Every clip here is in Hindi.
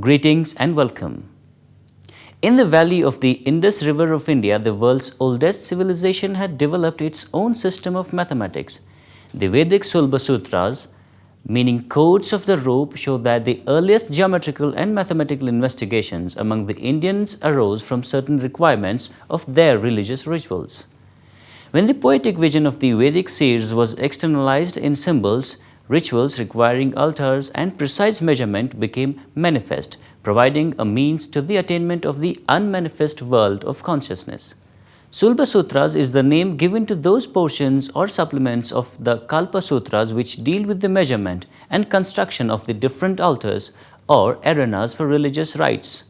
Greetings and welcome. In the valley of the Indus River of India, the world's oldest civilization had developed its own system of mathematics. The Vedic Sulba Sutras, meaning codes of the rope, show that the earliest geometrical and mathematical investigations among the Indians arose from certain requirements of their religious rituals. When the poetic vision of the Vedic seers was externalized in symbols, rituals requiring altars and precise measurement became manifest, providing a means to the attainment of the unmanifest world of consciousness. Sulba Sutras is the name given to those portions or supplements of the Kalpa Sutras which deal with the measurement and construction of the different altars or arenas for religious rites.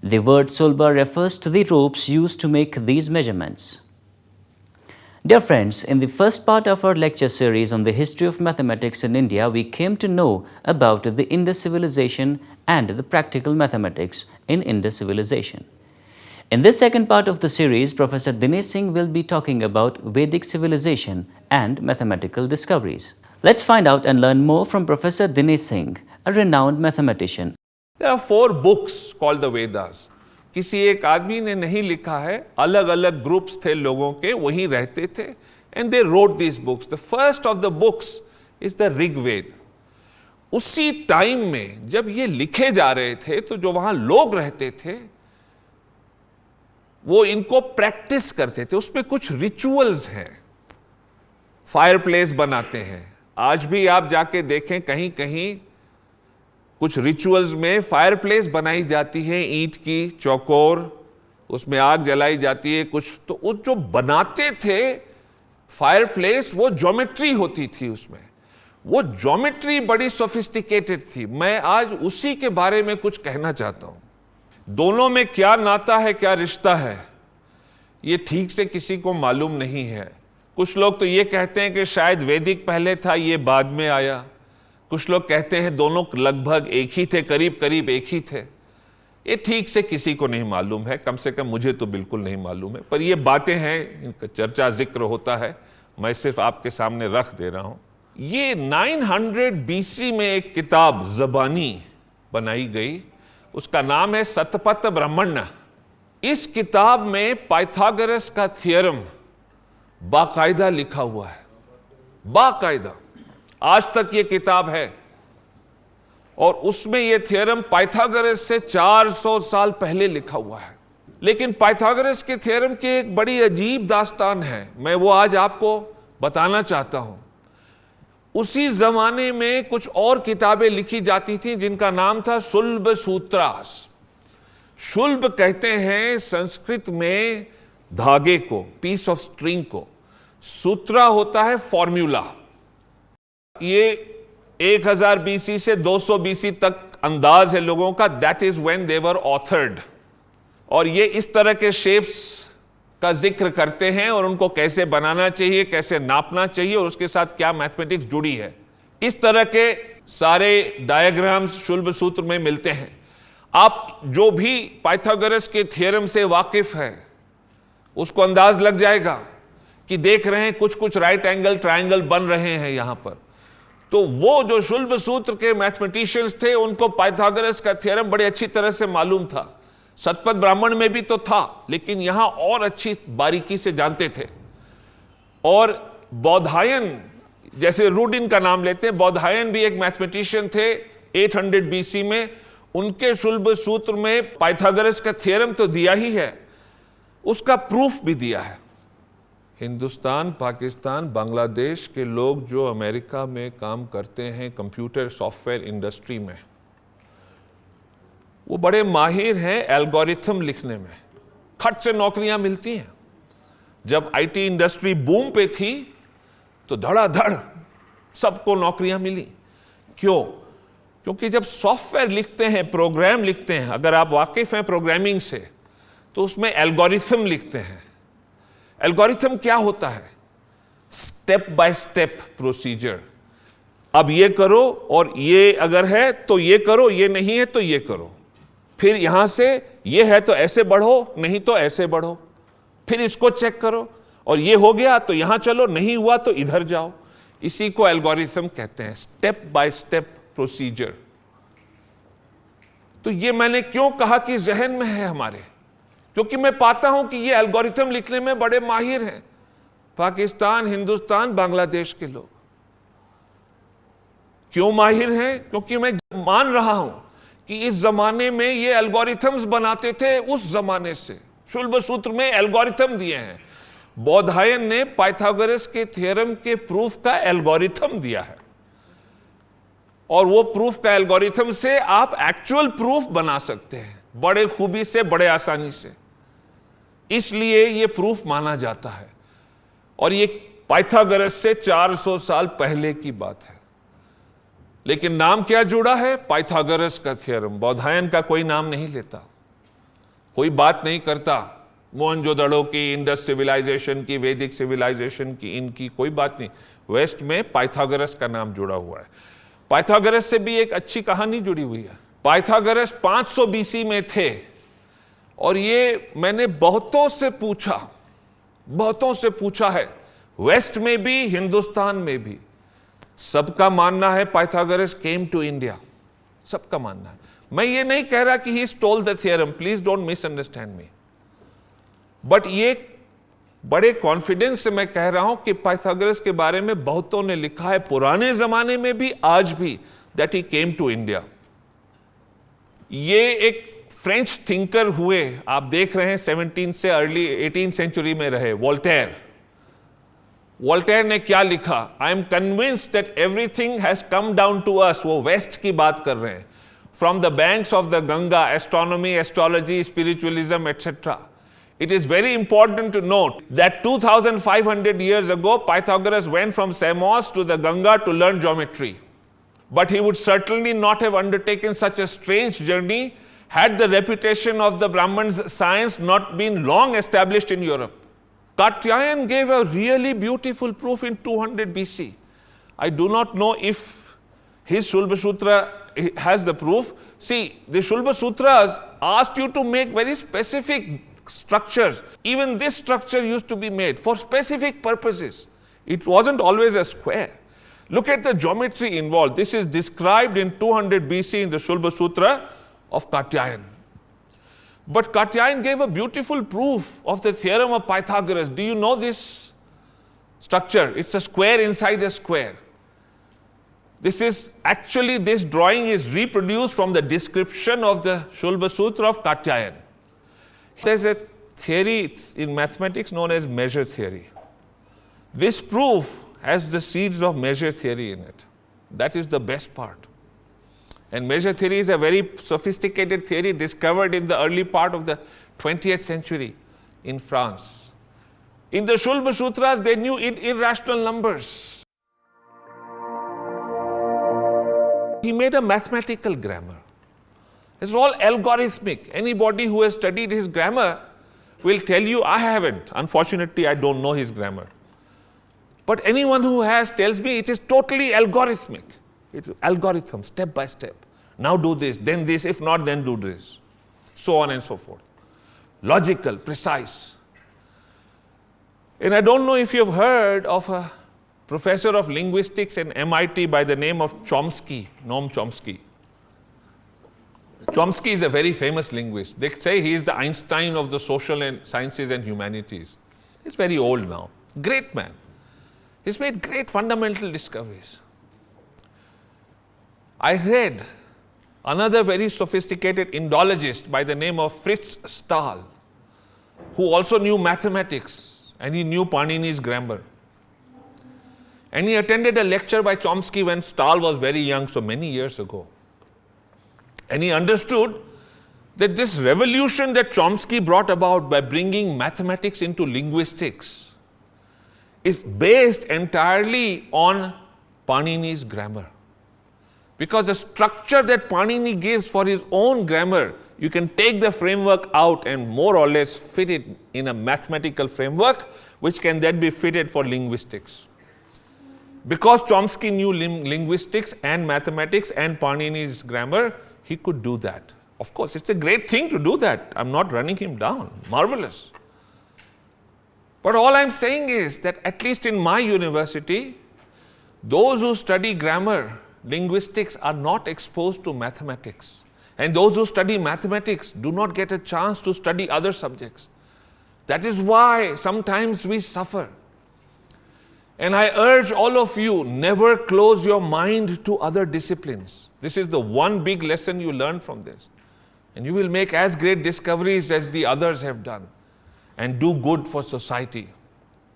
The word Sulba refers to the ropes used to make these measurements. Dear friends, in the first part of our lecture series on the history of mathematics in India, we came to know about the Indus civilization and the practical mathematics in Indus civilization. In this second part of the series, Professor Dinesh Singh will be talking about Vedic civilization and mathematical discoveries. Let's find out and learn more from Professor Dinesh Singh, a renowned mathematician. There are 4 books called the Vedas. किसी एक आदमी ने नहीं लिखा है, अलग अलग ग्रुप्स थे लोगों के, वहीं रहते थे, and they wrote this books. The first of the books is the Rigveda. उसी टाइम में जब ये लिखे जा रहे थे तो जो वहां लोग रहते थे वो इनको प्रैक्टिस करते थे. उसमें कुछ रिचुअल्स हैं. फायर प्लेस बनाते हैं. आज भी आप जाके देखें, कहीं कहीं कुछ रिचुअल्स में फायर प्लेस बनाई जाती है, ईंट की चौकोर, उसमें आग जलाई जाती है. कुछ तो वो जो बनाते थे फायर प्लेस, वो ज्योमेट्री होती थी. उसमें वो ज्योमेट्री बड़ी सोफिस्टिकेटेड थी. मैं आज उसी के बारे में कुछ कहना चाहता हूं. दोनों में क्या नाता है, क्या रिश्ता है, ये ठीक से किसी को मालूम नहीं है. कुछ लोग तो ये कहते हैं कि शायद वैदिक पहले था, ये बाद में आया. कुछ लोग कहते हैं दोनों लगभग एक ही थे, करीब करीब एक ही थे. ये ठीक से किसी को नहीं मालूम है, कम से कम मुझे तो बिल्कुल नहीं मालूम है. पर ये बातें हैं, इनका चर्चा जिक्र होता है, मैं सिर्फ आपके सामने रख दे रहा हूं. ये 900 BC में एक किताब ज़बानी बनाई गई. उसका नाम है शतपथ ब्राह्मण्य. इस किताब में पाइथागोरस का थ्योरम बाकायदा लिखा हुआ है. बाकायदा आज तक ये किताब है. और उसमें ये थ्योरम पाइथागोरस से 400 साल पहले लिखा हुआ है. लेकिन पाइथागोरस के थ्योरम की एक बड़ी अजीब दास्तान है, मैं वो आज आपको बताना चाहता हूं. उसी जमाने में कुछ और किताबें लिखी जाती थी जिनका नाम था शुल्ब सूत्रास. शुल्ब कहते हैं संस्कृत में धागे को, पीस ऑफ स्ट्रिंग को. सूत्रा होता है फॉर्मूला. ये 1000 BC से 200 BC तक अंदाज है लोगों का. That is when they were authored. और ये इस तरह के शेप्स का जिक्र करते हैं और उनको कैसे बनाना चाहिए, कैसे नापना चाहिए और उसके साथ क्या मैथमेटिक्स जुड़ी है. इस तरह के सारे डायग्राम्स शुल्ब सूत्र में मिलते हैं. आप जो भी पाइथागोरस के थ्योरम से वाकिफ है उसको अंदाज लग जाएगा कि देख रहे हैं कुछ कुछ राइट एंगल ट्रायंगल बन रहे हैं यहां पर. तो वो जो शुल्ब सूत्र के मैथमेटिशियंस थे उनको पाइथागोरस का थ्योरम बड़ी अच्छी तरह से मालूम था. शतपथ ब्राह्मण में भी तो था, लेकिन यहां और अच्छी बारीकी से जानते थे. और बौधायन, जैसे रूडिन का नाम लेते हैं, बौधायन भी एक मैथमेटिशियन थे 800 BC में. उनके शुल्ब सूत्र में पाइथागोरस का थ्योरम तो दिया ही है, उसका प्रूफ भी दिया है. हिंदुस्तान, पाकिस्तान, बांग्लादेश के लोग जो अमेरिका में काम करते हैं कंप्यूटर सॉफ्टवेयर इंडस्ट्री में, वो बड़े माहिर हैं एल्गोरिथम लिखने में. खट से नौकरियां मिलती हैं. जब आईटी इंडस्ट्री बूम पे थी तो धड़ाधड़ सबको नौकरियां मिली. क्यों? क्योंकि जब सॉफ्टवेयर लिखते हैं, प्रोग्राम लिखते हैं, अगर आप वाकिफ हैं प्रोग्रामिंग से, तो उसमें एल्गोरिथम लिखते हैं. एल्गोरिथम क्या होता है? Step by step procedure. अब ये करो, और ये अगर है तो ये करो, ये नहीं है तो ये करो. फिर यहां से ये है तो ऐसे बढ़ो, नहीं तो ऐसे बढ़ो. फिर इसको चेक करो, और ये हो गया तो यहां चलो, नहीं हुआ तो इधर जाओ. इसी को एल्गोरिथम कहते हैं, स्टेप बाय स्टेप प्रोसीजर. तो ये मैंने क्यों कहा कि जहन में है हमारे, क्योंकि मैं पाता हूं कि ये एल्गोरिथम लिखने में बड़े माहिर हैं पाकिस्तान, हिंदुस्तान, बांग्लादेश के लोग। क्यों माहिर हैं? क्योंकि मैं मान रहा हूं कि इस जमाने में ये एल्गोरिथम्स बनाते थे उस जमाने से। शुल्ब सूत्र में एल्गोरिथम दिए हैं। बौधायन ने पाइथागोरस के थ्योरम के प्रूफ का एल्गोरिथम दिया है, और वो प्रूफ का एल्गोरिथम से आप एक्चुअल प्रूफ बना सकते हैं बड़े खूबी से, बड़े आसानी से। इसलिए ये प्रूफ माना जाता है, और ये पाइथागोरस से 400 साल पहले की बात है। लेकिन नाम क्या जुड़ा है? पाइथागोरस का थ्योरम। बौधायन का कोई नाम नहीं लेता, कोई बात नहीं करता मोहनजोदड़ो की, इंडस सिविलाइजेशन की, वैदिक सिविलाइजेशन की, इनकी कोई बात नहीं। वेस्ट में पाइथागोरस का नाम जुड़ा हुआ है। पाइथागोरस से भी एक अच्छी कहानी जुड़ी हुई है। पाइथागोरस 500 बीसी में थे, और ये मैंने बहुतों से पूछा है, वेस्ट में भी, हिंदुस्तान में भी। सबका मानना है पाइथागोरस केम टू इंडिया, सबका मानना है। मैं ये नहीं कह रहा कि he stole the theorem, please don't misunderstand me, but ये बड़े कॉन्फिडेंस से मैं कह रहा हूं कि पाइथागोरस के बारे में बहुतों ने लिखा है, पुराने जमाने में भी, आज भी, that he came to India. ये एक फ्रेंच थिंकर हुए, आप देख रहे हैं 17 से अर्ली 18 सेंचुरी में रहे, वोल्टेयर। वोल्टेयर ने क्या लिखा? I am convinced that everything has come down to us. वो वेस्ट की बात कर रहे हैं। From the banks of the Ganga, astronomy, astrology, spiritualism, etcetera. It is very important to note that 2500 years ago, Pythagoras went from Samos to the Ganga to learn geometry. But he would certainly not have undertaken such a strange journey had the reputation of the Brahman's science not been long established in Europe. Katyayana gave a really beautiful proof in 200 BC. I do not know if his Shulba Sutra has the proof. See, the Shulba Sutras asked you to make very specific structures. Even this structure used to be made for specific purposes. It wasn't always a square. Look at the geometry involved. This is described in 200 BC in the Shulba Sutra of Katyayana. But Katyayana gave a beautiful proof of the theorem of Pythagoras. Do you know this structure? It's a square inside a square. This drawing is reproduced from the description of the Shulba Sutra of Katyayana. There's a theory in mathematics known as measure theory. This proof has the seeds of measure theory in it. That is the best part. And measure theory is a very sophisticated theory discovered in the early part of the 20th century in France. In the Shulba Sutras, they knew irrational numbers. He made a mathematical grammar. It's all algorithmic. Anybody who has studied his grammar will tell you, I haven't. Unfortunately, I don't know his grammar. But anyone who has tells me it is totally algorithmic. It's algorithm, step by step. Now do this, then this, if not, then do this. So on and so forth. Logical, precise. And I don't know if you've heard of a professor of linguistics in MIT by the name of Chomsky, Noam Chomsky. Chomsky is a very famous linguist. They say he is the Einstein of the social and sciences and humanities. He's very old now. Great man. He's made great fundamental discoveries. I read another very sophisticated Indologist by the name of Fritz Stahl, who also knew mathematics and he knew Panini's grammar. And he attended a lecture by Chomsky when Stahl was very young, so many years ago. And he understood that this revolution that Chomsky brought about by bringing mathematics into linguistics is based entirely on Panini's grammar. Because the structure that Panini gives for his own grammar, you can take the framework out and more or less fit it in a mathematical framework, which can then be fitted for linguistics. Because Chomsky knew linguistics and mathematics and Panini's grammar, he could do that. Of course, it's a great thing to do that. I'm not running him down. Marvelous. But all I'm saying is that at least in my university, those who study grammar, linguistics are not exposed to mathematics. And those who study mathematics do not get a chance to study other subjects. That is why sometimes we suffer. And I urge all of you, never close your mind to other disciplines. This is the one big lesson you learn from this. And you will make as great discoveries as the others have done and do good for society.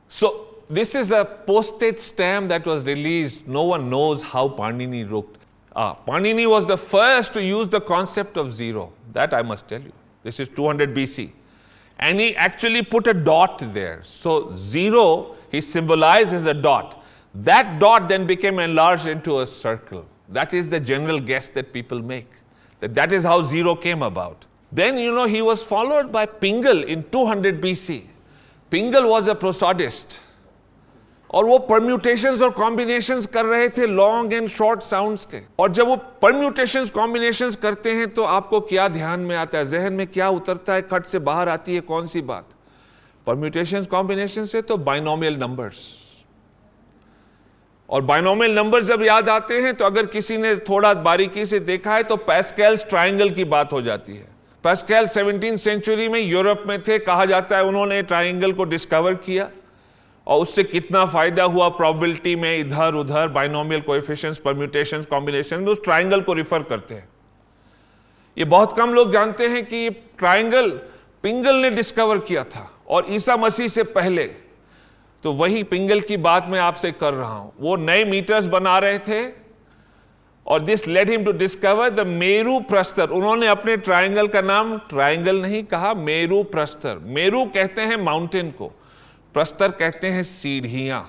So, this is a postage stamp that was released. No one knows how Panini wrote. Panini was the first to use the concept of zero. That I must tell you. This is 200 BC. And he actually put a dot there. So, zero, he symbolized as a dot. That dot then became enlarged into a circle. That is the general guess that people make. That is how zero came about. Then, he was followed by Pingle in 200 BC. Pingle was a prosodist. और वो परम्यूटेशंस और कॉम्बिनेशंस कर रहे थे लॉन्ग एंड शॉर्ट साउंड्स के। और जब वो परम्यूटेशंस कॉम्बिनेशंस करते हैं तो आपको क्या ध्यान में आता है, जहन में क्या उतरता है, खट से बाहर आती है कौन सी बात? परम्यूटेशंस कॉम्बिनेशंस से तो बाइनोमियल नंबर्स। और बाइनोमियल नंबर्स जब याद आते हैं तो अगर किसी ने थोड़ा बारीकी से देखा है तो पैस्कल्स ट्रायंगल की बात हो जाती है। पैस्कल 17th सेंचुरी में यूरोप में थे, कहा जाता है उन्होंने ट्रायंगल को डिस्कवर किया और उससे कितना फायदा हुआ प्रोबेबिलिटी में, इधर उधर बाइनोमियल कोएफिशिएंट्स, परम्यूटेशंस, कॉम्बिनेशन में उस ट्रायंगल को रिफर करते हैं। ये बहुत कम लोग जानते हैं कि ये ट्रायंगल पिंगल ने डिस्कवर किया था और ईसा मसीह से पहले। तो वही पिंगल की बात मैं आपसे कर रहा हूं। वो नए मीटर्स बना रहे थे और this led him to discover the Meru Prastara. उन्होंने अपने ट्रायंगल का नाम ट्रायंगल नहीं कहा, मेरू प्रस्तर। मेरू कहते हैं माउंटेन को, प्रस्तर कहते हैं सीढ़ियां,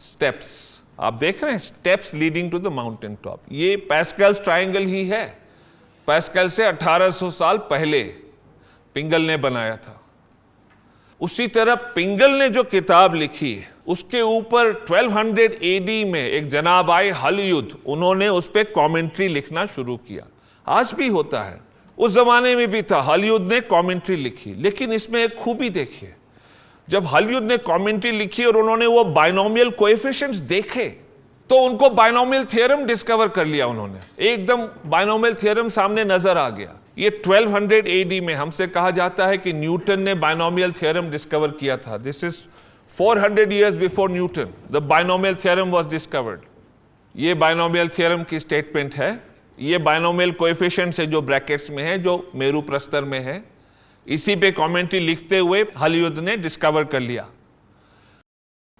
स्टेप्स। आप देख रहे हैं steps leading to the mountain top. ये पैस्कल्स ट्रायंगल ही है। पैस्कल से 1800 साल पहले पिंगल ने बनाया था। उसी तरह पिंगल ने जो किताब लिखी उसके ऊपर 1200 AD में एक जनाब आए हलयुद्ध, उन्होंने उस पर कॉमेंट्री लिखना शुरू किया। आज भी होता है, उस जमाने में भी था। हलयुद्ध ने कॉमेंट्री लिखी, लेकिन इसमें एक खूबी देखिए, जब हलयुद्ध ने कमेंट्री लिखी और उन्होंने वो बाइनोमियल कोएफिशिएंट्स देखे तो उनको बाइनोमियल थ्योरम डिस्कवर कर लिया। उन्होंने एकदम बाइनोमियल थ्योरम सामने नजर आ गया। ये 1200 AD में हमसे कहा जाता है कि न्यूटन ने बाइनोमियल थ्योरम डिस्कवर किया था। This is 400 years before Newton the binomial theorem was discovered. ये बाइनोमियल थ्योरम की स्टेटमेंट है। ये बाइनोमियल कोएफिशिएंट्स है जो ब्रैकेट्स में है, जो मेरू प्रस्तर में है। इसी पे कमेंट्री लिखते हुए हलयुद्ध ने डिस्कवर कर लिया।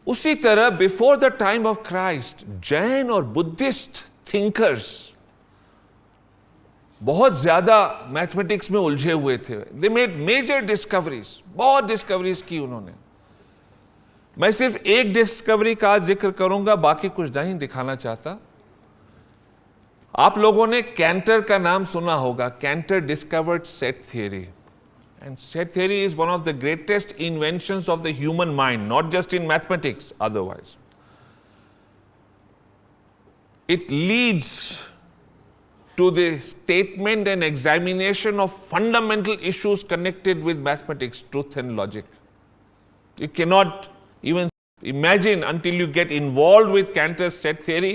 उसी तरह before the time of Christ Jain और बुद्धिस्ट थिंकर्स बहुत ज्यादा मैथमेटिक्स में उलझे हुए थे। दे मेड मेजर डिस्कवरीज, बहुत डिस्कवरीज की उन्होंने। मैं सिर्फ एक डिस्कवरी का जिक्र करूंगा, बाकी कुछ नहीं दिखाना चाहता। आप लोगों ने कैंटर का नाम सुना होगा। Cantor discovered set theory. And set theory is one of the greatest inventions of the human mind, not just in mathematics, otherwise. It leads to the statement and examination of fundamental issues connected with mathematics, truth and logic. You cannot even imagine until you get involved with Cantor's set theory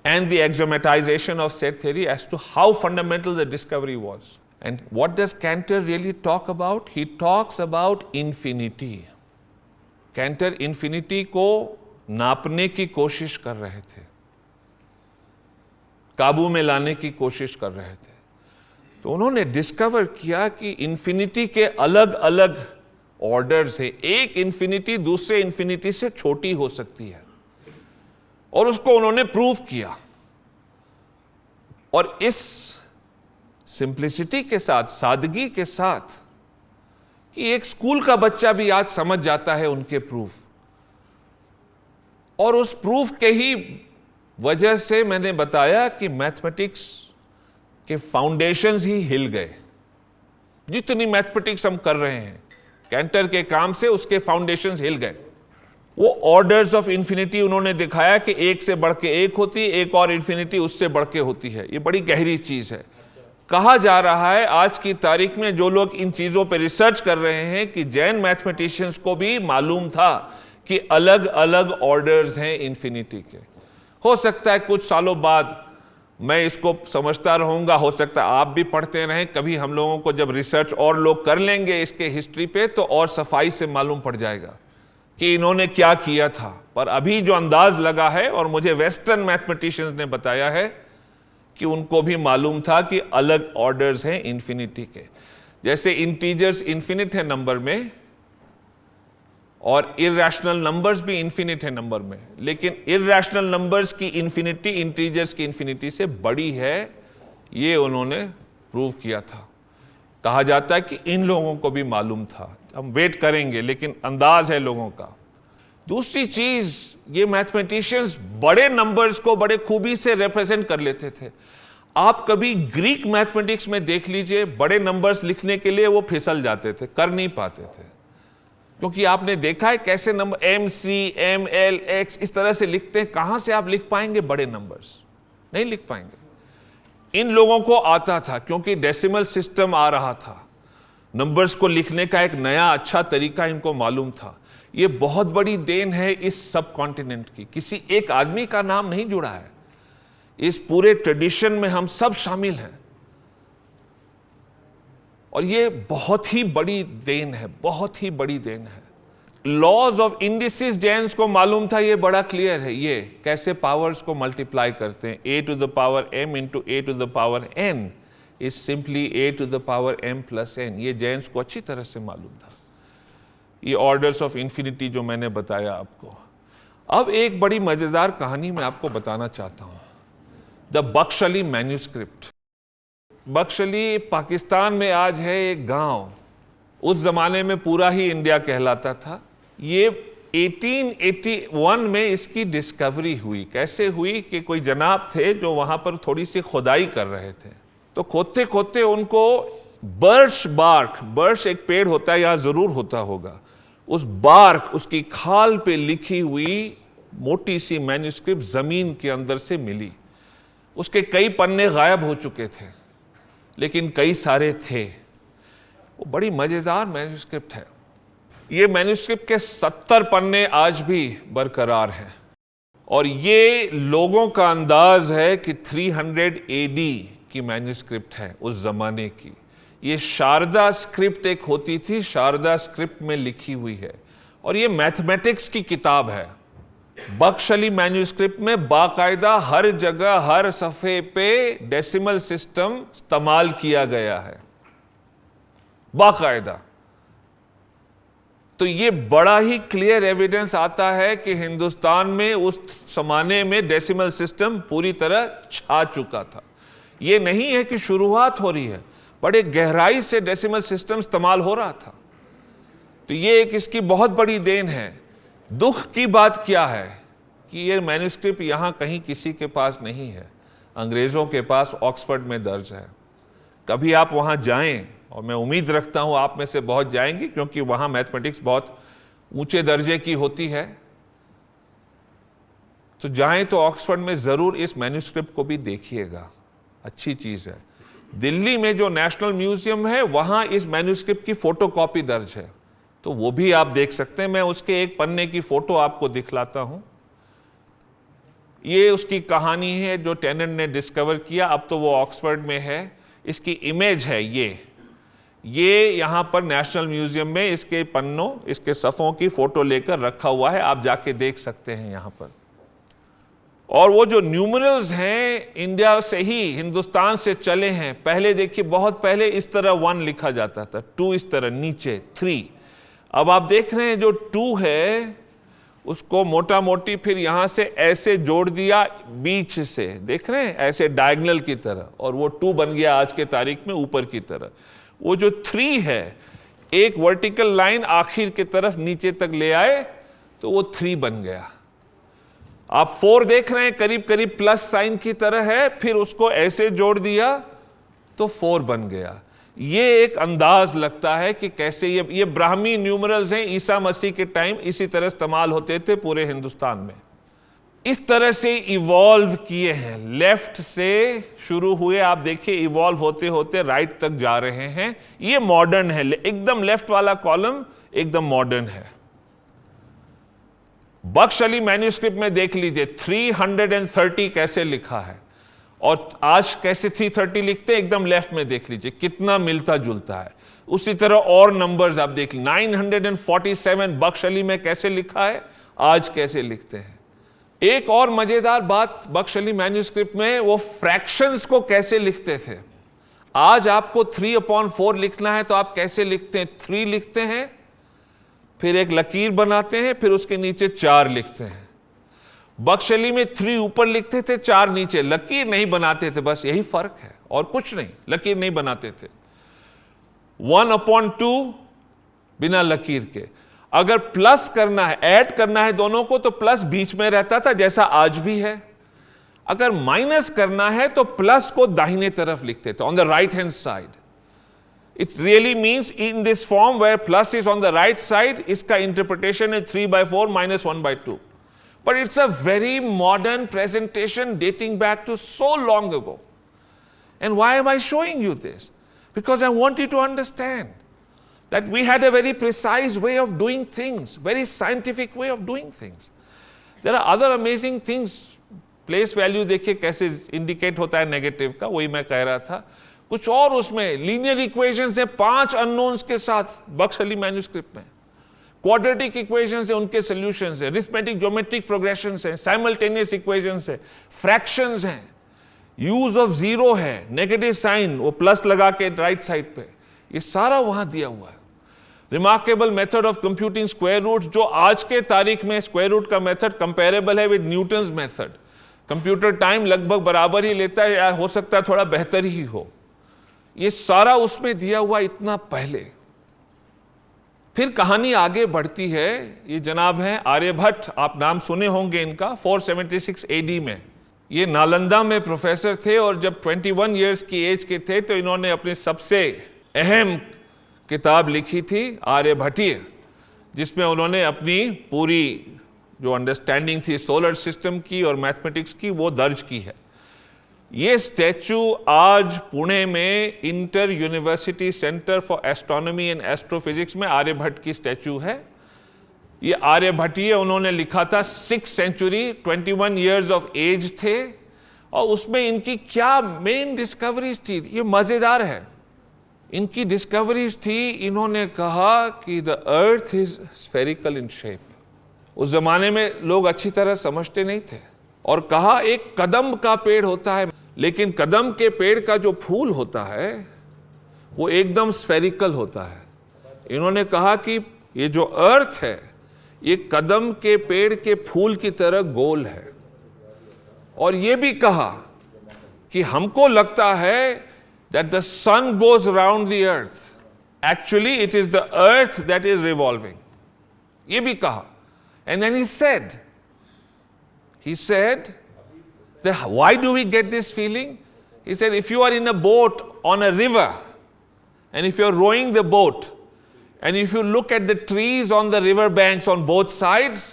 and the axiomatization of set theory as to how fundamental the discovery was. And what does Cantor really talk about? He talks about infinity. Cantor infinity को नापने की कोशिश कर रहे थे, काबू में लाने की कोशिश कर रहे थे। तो उन्होंने डिस्कवर किया कि इंफिनिटी के अलग अलग ऑर्डर्स है। एक इंफिनिटी दूसरे इंफिनिटी से छोटी हो सकती है और उसको उन्होंने प्रूव किया। और इस सिंप्लिसिटी के साथ, सादगी के साथ, कि एक स्कूल का बच्चा भी आज समझ जाता है उनके प्रूफ। और उस प्रूफ के ही वजह से मैंने बताया कि मैथमेटिक्स के फाउंडेशंस ही हिल गए। जितनी मैथमेटिक्स हम कर रहे हैं, कैंटर के काम से उसके फाउंडेशंस हिल गए। वो ऑर्डर्स ऑफ इंफिनिटी उन्होंने दिखाया कि एक से बढ़ के एक होती है, एक और इंफिनिटी उससे बढ़ के होती है। ये बड़ी गहरी चीज है। कहा जा रहा है आज की तारीख में जो लोग इन चीजों पर रिसर्च कर रहे हैं कि जैन मैथमेटिशियंस को भी मालूम था कि अलग अलग ऑर्डर्स हैं इंफिनिटी के। हो सकता है कुछ सालों बाद मैं इसको समझता रहूंगा, हो सकता है आप भी पढ़ते रहें, कभी हम लोगों को जब रिसर्च और लोग कर लेंगे इसके हिस्ट्री पे तो और सफाई से मालूम पड़ जाएगा कि इन्होंने क्या किया था। पर अभी जो अंदाज लगा है, और मुझे वेस्टर्न मैथमेटिशियंस ने बताया है कि उनको भी मालूम था कि अलग ऑर्डर्स हैं इन्फिनिटी के। जैसे इंटीजर्स इन्फिनिट है नंबर में और इरैशनल नंबर्स भी इन्फिनिट है नंबर में, लेकिन इरैशनल नंबर्स की इन्फिनिटी इंटीजर्स की इन्फिनिटी से बड़ी है, ये उन्होंने प्रूव किया था। कहा जाता है कि इन लोगों को भी मालूम था। हम वेट करेंगे, लेकिन अंदाज है लोगों का। दूसरी चीज, ये मैथमेटिशियंस बड़े नंबर्स को बड़े खूबी से रिप्रेजेंट कर लेते थे। आप कभी ग्रीक मैथमेटिक्स में देख लीजिए, बड़े नंबर्स लिखने के लिए वो फिसल जाते थे, कर नहीं पाते थे, क्योंकि आपने देखा है कैसे नंबर MC, ML, X इस तरह से लिखते हैं। कहां से आप लिख पाएंगे बड़े नंबर्स? नहीं लिख पाएंगे। इन लोगों को आता था क्योंकि डेसिमल सिस्टम आ रहा था, नंबर्स को लिखने का एक नया अच्छा तरीका इनको मालूम था। ये बहुत बड़ी देन है इस सब कॉन्टिनेंट की। किसी एक आदमी का नाम नहीं जुड़ा है, इस पूरे ट्रेडिशन में हम सब शामिल हैं, और ये बहुत ही बड़ी देन है, बहुत ही बड़ी देन है। लॉज ऑफ इंडिसेस जैन्स को मालूम था, ये बड़ा क्लियर है, ये कैसे पावर्स को मल्टीप्लाई करते हैं। a to the power m into a to the power n is simply a to the power m plus n। ये जैन्स को अच्छी तरह से मालूम था। ये ऑर्डर्स ऑफ इंफिनिटी जो मैंने बताया आपको। अब एक बड़ी मजेदार कहानी मैं आपको बताना चाहता हूं, द बख्शली मैन्यूस्क्रिप्ट। बख्शली पाकिस्तान में आज है एक गांव, उस जमाने में पूरा ही इंडिया कहलाता था। ये 1881 में इसकी डिस्कवरी हुई। कैसे हुई कि कोई जनाब थे जो वहां पर थोड़ी सी खुदाई कर रहे थे, तो खोदते खोदते उनको बर्च बार्क, बर्च एक पेड़ होता है, यहां जरूर होता होगा, उस बार्क, उसकी खाल पे लिखी हुई मोटी सी मैन्यूस्क्रिप्ट जमीन के अंदर से मिली। उसके कई पन्ने गायब हो चुके थे, लेकिन कई सारे थे। वो बड़ी मजेदार मैन्यूस्क्रिप्ट है। ये मैन्यूस्क्रिप्ट के 70 पन्ने आज भी बरकरार हैं, और ये लोगों का अंदाज है कि 300 AD की मैन्यूस्क्रिप्ट है उस जमाने की। ये शारदा स्क्रिप्ट एक होती थी, शारदा स्क्रिप्ट में लिखी हुई है, और ये मैथमेटिक्स की किताब है। बख्शली मैन्यूस्क्रिप्ट में बाकायदा हर जगह हर सफ़े पे डेसिमल सिस्टम इस्तेमाल किया गया है, बाकायदा। तो ये बड़ा ही क्लियर एविडेंस आता है कि हिंदुस्तान में उस जमाने में डेसिमल सिस्टम पूरी तरह छा चुका था। ये नहीं है कि शुरुआत हो रही है, बड़े गहराई से डेसिमल सिस्टम इस्तेमाल हो रहा था। तो ये एक इसकी बहुत बड़ी देन है। दुख की बात क्या है कि ये मैन्यूस्क्रिप्ट यहाँ कहीं किसी के पास नहीं है, अंग्रेज़ों के पास ऑक्सफोर्ड में दर्ज है। कभी आप वहाँ जाएं, और मैं उम्मीद रखता हूँ आप में से बहुत जाएंगे, क्योंकि वहाँ मैथमेटिक्स बहुत ऊंचे दर्जे की होती है। तो जाएं तो ऑक्सफोर्ड में ज़रूर इस मैन्यूस्क्रिप्ट को भी देखिएगा, अच्छी चीज़ है। दिल्ली में जो नेशनल म्यूजियम है वहाँ इस मैन्यूस्क्रिप्ट की फ़ोटोकॉपी दर्ज है, तो वो भी आप देख सकते हैं। मैं उसके एक पन्ने की फ़ोटो आपको दिखलाता हूँ। ये उसकी कहानी है जो टेनेंट ने डिस्कवर किया, अब तो वो ऑक्सफोर्ड में है। इसकी इमेज है ये यहाँ पर नेशनल म्यूजियम में इसके पन्नों, इसके सफ़ों की फ़ोटो लेकर रखा हुआ है, आप जाके देख सकते हैं यहाँ पर। और वो जो न्यूमरल्स हैं इंडिया से ही, हिंदुस्तान से चले हैं। पहले देखिए, बहुत पहले इस तरह 1 लिखा जाता था, 2 इस तरह नीचे, 3। अब आप देख रहे हैं जो 2 है उसको मोटा मोटी फिर यहाँ से ऐसे जोड़ दिया बीच से, देख रहे हैं, ऐसे डायगोनल की तरह, और वो 2 बन गया आज के तारीख में ऊपर की तरह। वो जो 3 है, एक वर्टिकल लाइन आखिर की तरफ नीचे तक ले आए तो वो 3 बन गया। आप 4 देख रहे हैं, करीब करीब प्लस साइन की तरह है, फिर उसको ऐसे जोड़ दिया तो 4 बन गया। ये एक अंदाज लगता है कि कैसे ये ब्राह्मी न्यूमरल्स हैं, ईसा मसीह के टाइम इसी तरह इस्तेमाल होते थे पूरे हिंदुस्तान में। इस तरह से इवॉल्व किए हैं, लेफ्ट से शुरू हुए, आप देखिए इवॉल्व होते होते राइट तक जा रहे हैं। ये मॉडर्न है, एकदम लेफ्ट वाला कॉलम एकदम मॉडर्न है। बख्शली मैन्यूस्क्रिप्ट में देख लीजिए 330 कैसे लिखा है, और आज कैसे 330 लिखते हैं, एकदम लेफ्ट में देख लीजिए कितना मिलता जुलता है। उसी तरह और नंबर्स आप देख लीजिए, 947 बख्श अली में कैसे लिखा है, आज कैसे लिखते हैं। एक और मजेदार बात बख्श अली मैन्यूस्क्रिप्ट में, वो फ्रैक्शंस को कैसे लिखते थे। आज आपको 3/4 लिखना है तो आप कैसे लिखते हैं, 3 लिखते हैं, फिर एक लकीर बनाते हैं, फिर उसके नीचे 4 लिखते हैं। बख्श अली में 3 ऊपर लिखते थे, 4 नीचे, लकीर नहीं बनाते थे, बस यही फर्क है और कुछ नहीं, लकीर नहीं बनाते थे। 1/2 बिना लकीर के। अगर प्लस करना है, ऐड करना है दोनों को, तो प्लस बीच में रहता था जैसा आज भी है। अगर माइनस करना है तो प्लस को दाहिने तरफ लिखते थे, on the right hand side. It really means in this form where plus is on the right side, इसका interpretation is 3/4 - 1/2। But it's a very modern presentation dating back to so long ago. And why am I showing you this? Because I want you to understand that we had a very precise way of doing things, very scientific way of doing things. There are other amazing things. Place value देखिए कैसे indicate होता है नेगेटिव का, वही मैं कह रहा था। कुछ और उसमें लीनियर इक्वेशंस है 5 अननोन्स के साथ बख्श अली मैन्यूस्क्रिप्ट में। क्वाड्रेटिक इक्वेशंस है, उनके सॉल्यूशंस है, अरिथमेटिक ज्योमेट्रिक प्रोग्रेशंस है, साइमल्टेनियस इक्वेशंस है, फ्रैक्शंस हैं, यूज ऑफ जीरो है, नेगेटिव साइन वो प्लस लगा के राइट साइड पे, ये सारा वहां दिया हुआ है। Remarkable method of computing square root, जो आज के तारीख में स्क्वायर रूट का मेथड कंपेरेबल है with Newton's method. Computer time लगभग बराबर ही लेता है, या हो सकता है थोड़ा बेहतर ही हो। ये सारा उसमें दिया हुआ इतना पहले। फिर कहानी आगे बढ़ती है। ये जनाब हैं आर्यभट्ट, आप नाम सुने होंगे इनका, 476 AD में। ये नालंदा में प्रोफेसर थे और जब 21 ईयर्स की एज के थे तो इन्होंने अपनी सबसे अहम किताब लिखी थी आर्यभट्टीय, जिसमें उन्होंने अपनी पूरी जो अंडरस्टैंडिंग थी सोलर सिस्टम की और मैथमेटिक्स की वो दर्ज की है। ये स्टैचू आज पुणे में inter university centre for astronomy and astrophysics में आर्यभट्ट की स्टैचू है। ये आर्यभट्टीय उन्होंने लिखा था 6th century, 21 years of as थे, और उसमें इनकी क्या मेन डिस्कवरीज थी, ये मजेदार है। इनकी डिस्कवरीज थी, इन्होंने कहा कि the earth is spherical in shape. उस जमाने में लोग अच्छी तरह समझते नहीं थे, और कहा एक कदम का पेड़ होता है, लेकिन कदम के पेड़ का जो फूल होता है वो एकदम स्फेरिकल होता है। इन्होंने कहा कि ये जो अर्थ है ये कदम के पेड़ के फूल की तरह गोल है, और ये भी कहा कि हमको लगता है that the sun goes around the earth, actually it is the earth that is revolving, ये भी कहा। And then he said that why do we get this feeling? He said if you are in a boat on a river and if you're rowing the boat and if you look at the trees on the river banks on both sides,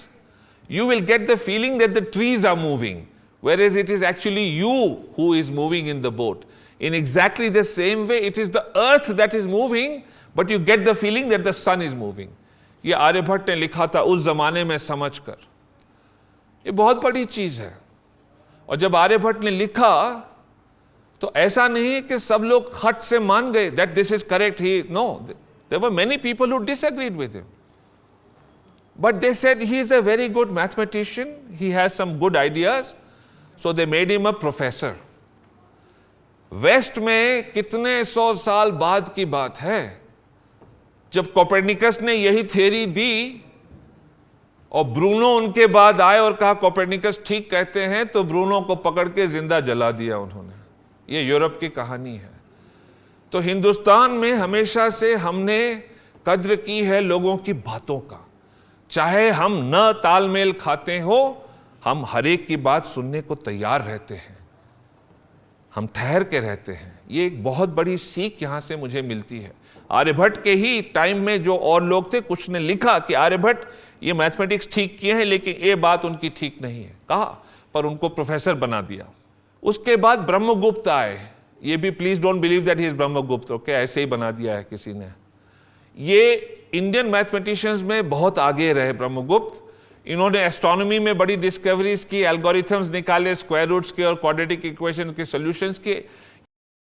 you will get the feeling that the trees are moving, whereas it is actually you who is moving in the boat. In exactly the same way, it is the earth that is moving, but you get the feeling that the sun is moving. ये आर्यभट्ट ने लिखा था उस जमाने में समझकर। ये बहुत बड़ी चीज है। और जब आर्यभट्ट ने लिखा तो ऐसा नहीं कि सब लोग हट से मान गए that this is correct, he no, there were many people who disagreed with him, but they said he is a very good mathematician, he has some good ideas, so they made him a professor. West में कितने 100 साल बाद की बात है जब कोपर्निकस ने यही थ्योरी दी और ब्रूनो उनके बाद आए और कहा कोपर्निकस ठीक कहते हैं, तो ब्रूनो को पकड़ के जिंदा जला दिया उन्होंने। ये यूरोप की कहानी है। तो हिंदुस्तान में हमेशा से हमने कद्र की है लोगों की बातों का, चाहे हम न तालमेल खाते हो, हम हर एक की बात सुनने को तैयार रहते हैं, हम ठहर के रहते हैं। ये एक बहुत बड़ी सीख यहां से मुझे मिलती है। आर्यभट्ट के ही टाइम में जो और लोग थे, कुछ ने लिखा कि आर्यभट्ट ये मैथमेटिक्स ठीक किए हैं लेकिन ये बात उनकी ठीक नहीं है, कहा, पर उनको प्रोफेसर बना दिया। उसके बाद ब्रह्मगुप्त आए। ये भी please don't believe that he is Brahmagupta, okay, ऐसे ही बना दिया है किसी ने। ये इंडियन मैथमेटिशियंस में बहुत आगे रहे ब्रह्मगुप्त। इन्होंने एस्ट्रोनॉमी में बड़ी डिस्कवरीज की, एल्गोरिथम्स निकाले स्क्वायर रूट्स के और क्वाड्रेटिक इक्वेशन के सॉल्यूशंस के।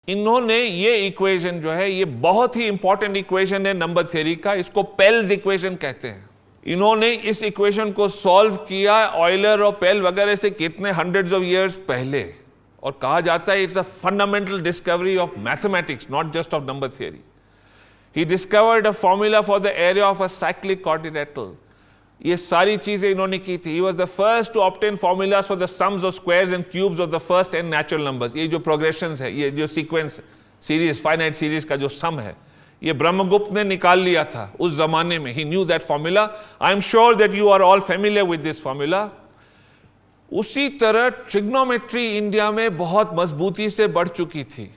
इन्होंने ये इक्वेशन जो है, ये बहुत ही इंपॉर्टेंट इक्वेशन है नंबर थ्योरी का, इसको पेल्स इक्वेशन कहते हैं। इन्होंने इस इक्वेशन को सॉल्व किया ऑयलर और पेल वगैरह से कितने हंड्रेड्स ऑफ इयर्स पहले, और कहा जाता है it's a fundamental discovery of mathematics, not just of number theory. He discovered a formula for the area of a cyclic quadrilateral. ये सारी चीजें इन्होंने की थी। He was the first to obtain formulas for the sums of squares and cubes of the first n natural numbers. ये जो प्रोग्रेशंस है, ये जो सीक्वेंस सीरीज, फाइनाइट सीरीज का जो सम है, ये ब्रह्मगुप्त ने निकाल लिया था उस जमाने में। He knew that formula. I am sure that you are all familiar with this formula. उसी तरह ट्रिग्नोमेट्री इंडिया में बहुत मजबूती से बढ़ चुकी थी।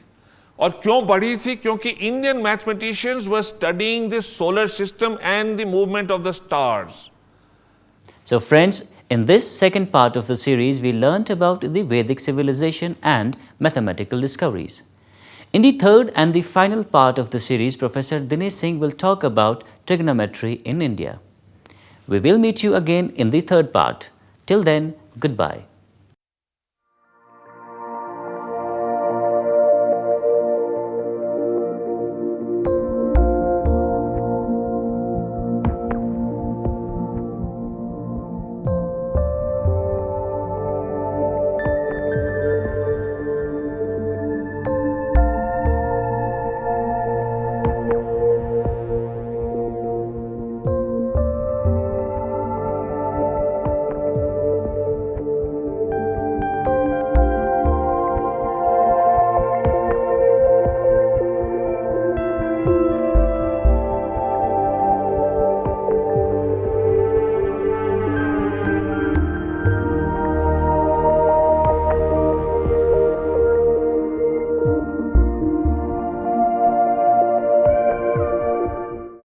और क्यों बढ़ी थी? क्योंकि Indian mathematicians were studying the solar system and the movement of the stars. So friends, in this second part of the series, we learnt about the Vedic civilization and mathematical discoveries. In the third and the final part of the series, Professor Dinesh Singh will talk about trigonometry in India. We will meet you again in the third part. Till then, goodbye.